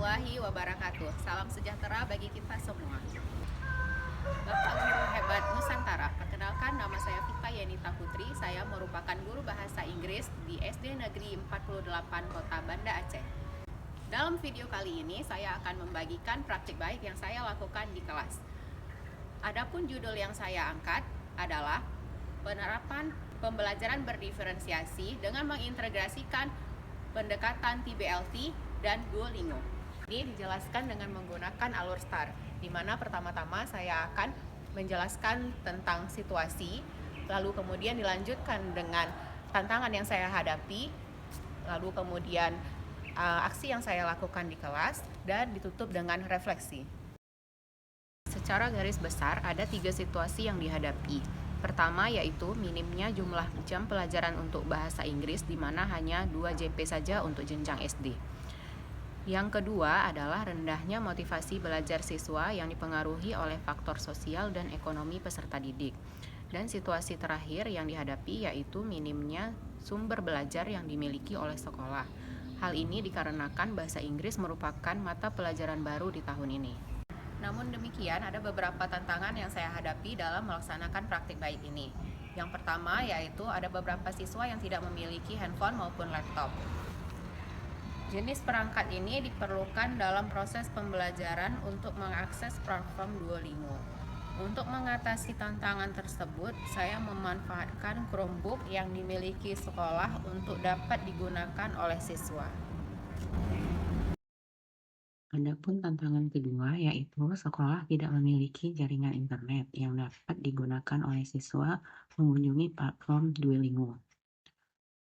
warahmatullahi wabarakatuh. Salam sejahtera bagi kita semua. Bapak Guru Hebat Nusantara, perkenalkan nama saya Vita Yenita Putri. Saya merupakan guru bahasa Inggris di SD Negeri 48 Kota Banda Aceh. Dalam video kali ini, saya akan membagikan praktik baik yang saya lakukan di kelas. Adapun judul yang saya angkat adalah penerapan pembelajaran berdiferensiasi dengan mengintegrasikan pendekatan TBLT dan Duolingo. Ini dijelaskan dengan menggunakan alur STAR, di mana pertama-tama saya akan menjelaskan tentang situasi, lalu kemudian dilanjutkan dengan tantangan yang saya hadapi, lalu kemudian aksi yang saya lakukan di kelas, dan ditutup dengan refleksi. Secara garis besar, ada 3 situasi yang dihadapi. Pertama yaitu minimnya jumlah jam pelajaran untuk bahasa Inggris, di mana hanya 2 JP saja untuk jenjang SD. Yang kedua adalah rendahnya motivasi belajar siswa yang dipengaruhi oleh faktor sosial dan ekonomi peserta didik. Dan situasi terakhir yang dihadapi yaitu minimnya sumber belajar yang dimiliki oleh sekolah. Hal ini dikarenakan bahasa Inggris merupakan mata pelajaran baru di tahun ini. Namun demikian, ada beberapa tantangan yang saya hadapi dalam melaksanakan praktik baik ini. Yang pertama yaitu ada beberapa siswa yang tidak memiliki handphone maupun laptop. Jenis perangkat ini diperlukan dalam proses pembelajaran untuk mengakses platform Duolingo. Untuk mengatasi tantangan tersebut, saya memanfaatkan Chromebook yang dimiliki sekolah untuk dapat digunakan oleh siswa. Adapun tantangan kedua yaitu sekolah tidak memiliki jaringan internet yang dapat digunakan oleh siswa mengunjungi platform Duolingo.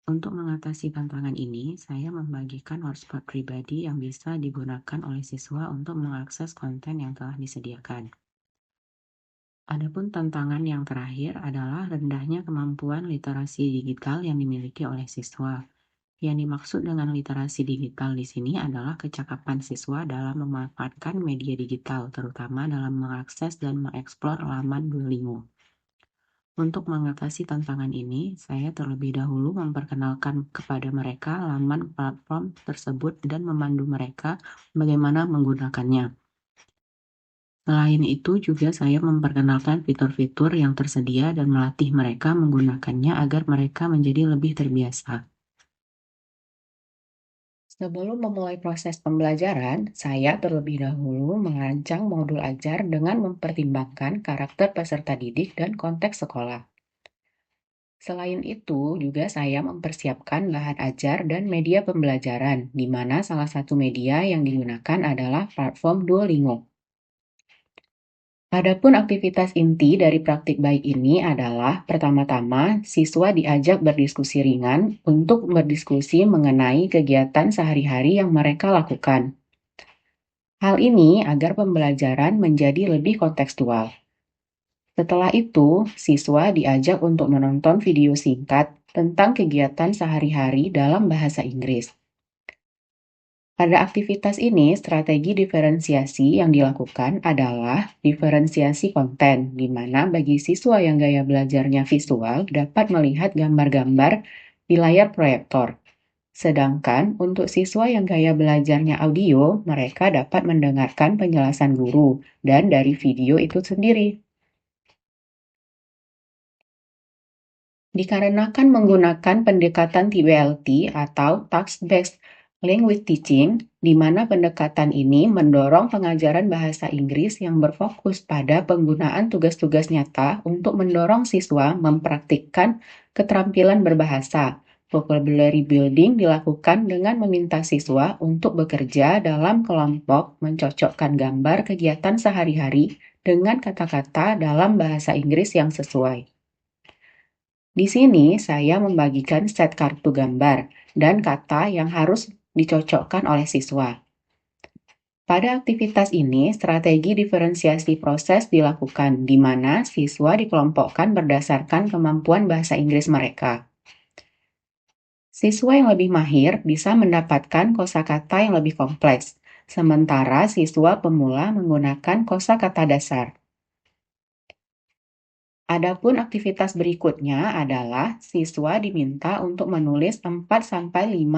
Untuk mengatasi tantangan ini, saya membagikan hotspot pribadi yang bisa digunakan oleh siswa untuk mengakses konten yang telah disediakan. Adapun tantangan yang terakhir adalah rendahnya kemampuan literasi digital yang dimiliki oleh siswa. Yang dimaksud dengan literasi digital di sini adalah kecakapan siswa dalam memanfaatkan media digital, terutama dalam mengakses dan mengeksplor laman Duolingo. Untuk mengatasi tantangan ini, saya terlebih dahulu memperkenalkan kepada mereka laman platform tersebut dan memandu mereka bagaimana menggunakannya. Selain itu, juga saya memperkenalkan fitur-fitur yang tersedia dan melatih mereka menggunakannya agar mereka menjadi lebih terbiasa. Sebelum memulai proses pembelajaran, saya terlebih dahulu merancang modul ajar dengan mempertimbangkan karakter peserta didik dan konteks sekolah. Selain itu, juga saya mempersiapkan bahan ajar dan media pembelajaran, di mana salah satu media yang digunakan adalah platform Duolingo. Adapun aktivitas inti dari praktik baik ini adalah, pertama-tama, siswa diajak berdiskusi ringan untuk berdiskusi mengenai kegiatan sehari-hari yang mereka lakukan. Hal ini agar pembelajaran menjadi lebih kontekstual. Setelah itu, siswa diajak untuk menonton video singkat tentang kegiatan sehari-hari dalam bahasa Inggris. Pada aktivitas ini, strategi diferensiasi yang dilakukan adalah diferensiasi konten, di mana bagi siswa yang gaya belajarnya visual dapat melihat gambar-gambar di layar proyektor. Sedangkan untuk siswa yang gaya belajarnya audio, mereka dapat mendengarkan penjelasan guru dan dari video itu sendiri. Dikarenakan menggunakan pendekatan TBLT atau Task-Based Language Teaching, di mana pendekatan ini mendorong pengajaran bahasa Inggris yang berfokus pada penggunaan tugas-tugas nyata untuk mendorong siswa mempraktikkan keterampilan berbahasa. Vocabulary building dilakukan dengan meminta siswa untuk bekerja dalam kelompok mencocokkan gambar kegiatan sehari-hari dengan kata-kata dalam bahasa Inggris yang sesuai. Di sini saya membagikan set kartu gambar dan kata yang harus dicocokkan oleh siswa. Pada aktivitas ini, strategi diferensiasi proses dilakukan, di mana siswa dikelompokkan berdasarkan kemampuan bahasa Inggris mereka. Siswa yang lebih mahir bisa mendapatkan kosakata yang lebih kompleks, sementara siswa pemula menggunakan kosakata dasar. Adapun aktivitas berikutnya adalah siswa diminta untuk menulis 4-5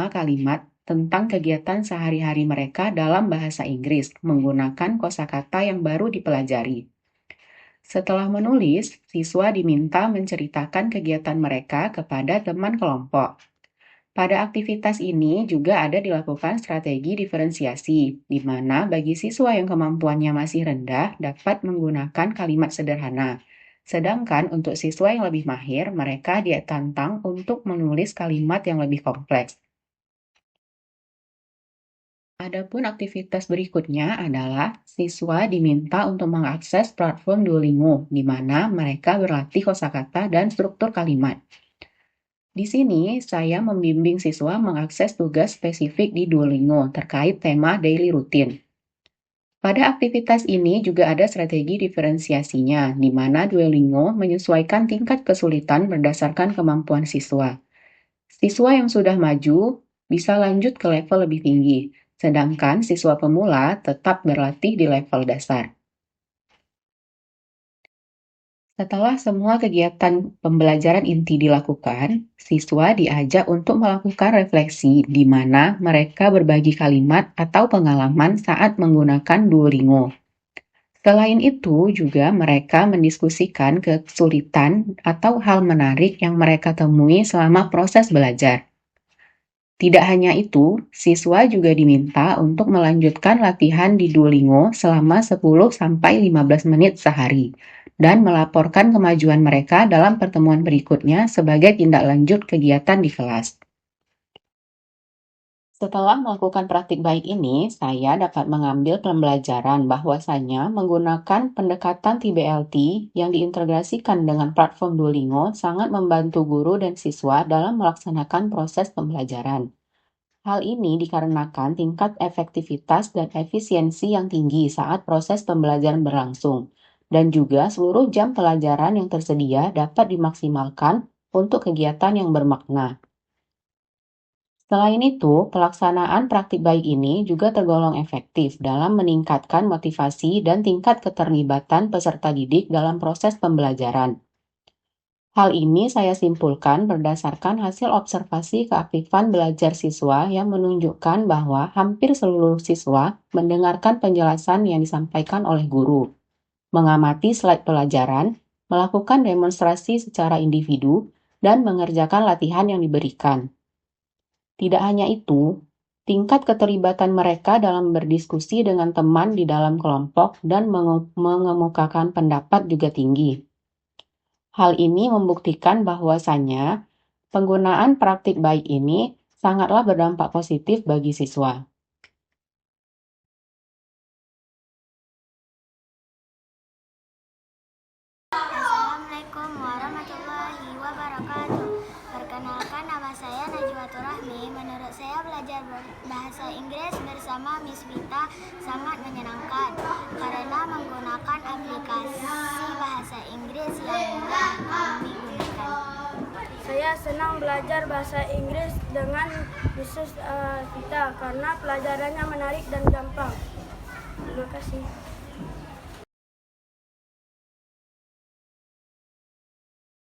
kalimat tentang kegiatan sehari-hari mereka dalam bahasa Inggris menggunakan kosakata yang baru dipelajari. Setelah menulis, siswa diminta menceritakan kegiatan mereka kepada teman kelompok. Pada aktivitas ini juga ada dilakukan strategi diferensiasi, di mana bagi siswa yang kemampuannya masih rendah dapat menggunakan kalimat sederhana. Sedangkan untuk siswa yang lebih mahir, mereka ditantang untuk menulis kalimat yang lebih kompleks. Adapun aktivitas berikutnya adalah siswa diminta untuk mengakses platform Duolingo, di mana mereka berlatih kosakata dan struktur kalimat. Di sini, saya membimbing siswa mengakses tugas spesifik di Duolingo terkait tema daily routine. Pada aktivitas ini juga ada strategi diferensiasinya, di mana Duolingo menyesuaikan tingkat kesulitan berdasarkan kemampuan siswa. Siswa yang sudah maju bisa lanjut ke level lebih tinggi, sedangkan siswa pemula tetap berlatih di level dasar. Setelah semua kegiatan pembelajaran inti dilakukan, siswa diajak untuk melakukan refleksi di mana mereka berbagi kalimat atau pengalaman saat menggunakan Duolingo. Selain itu, juga mereka mendiskusikan kesulitan atau hal menarik yang mereka temui selama proses belajar. Tidak hanya itu, siswa juga diminta untuk melanjutkan latihan di Duolingo selama 10-15 menit sehari dan melaporkan kemajuan mereka dalam pertemuan berikutnya sebagai tindak lanjut kegiatan di kelas. Setelah melakukan praktik baik ini, saya dapat mengambil pembelajaran bahwasanya menggunakan pendekatan TBLT yang diintegrasikan dengan platform Duolingo sangat membantu guru dan siswa dalam melaksanakan proses pembelajaran. Hal ini dikarenakan tingkat efektivitas dan efisiensi yang tinggi saat proses pembelajaran berlangsung, dan juga seluruh jam pelajaran yang tersedia dapat dimaksimalkan untuk kegiatan yang bermakna. Selain itu, pelaksanaan praktik baik ini juga tergolong efektif dalam meningkatkan motivasi dan tingkat keterlibatan peserta didik dalam proses pembelajaran. Hal ini saya simpulkan berdasarkan hasil observasi keaktifan belajar siswa yang menunjukkan bahwa hampir seluruh siswa mendengarkan penjelasan yang disampaikan oleh guru, mengamati slide pelajaran, melakukan demonstrasi secara individu, dan mengerjakan latihan yang diberikan. Tidak hanya itu, tingkat keterlibatan mereka dalam berdiskusi dengan teman di dalam kelompok dan mengemukakan pendapat juga tinggi. Hal ini membuktikan bahwasannya penggunaan praktik baik ini sangatlah berdampak positif bagi siswa. Assalamualaikum warahmatullahi wabarakatuh. Perkenalkan, nama saya Najwatul Rahmi. Menurut saya belajar bahasa Inggris bersama Miss Vita sangat menyenangkan karena menggunakan aplikasi bahasa Inggris yang mudah kami gunakan. Saya senang belajar bahasa Inggris dengan Mrs. Vita karena pelajarannya menarik dan gampang. Terima kasih.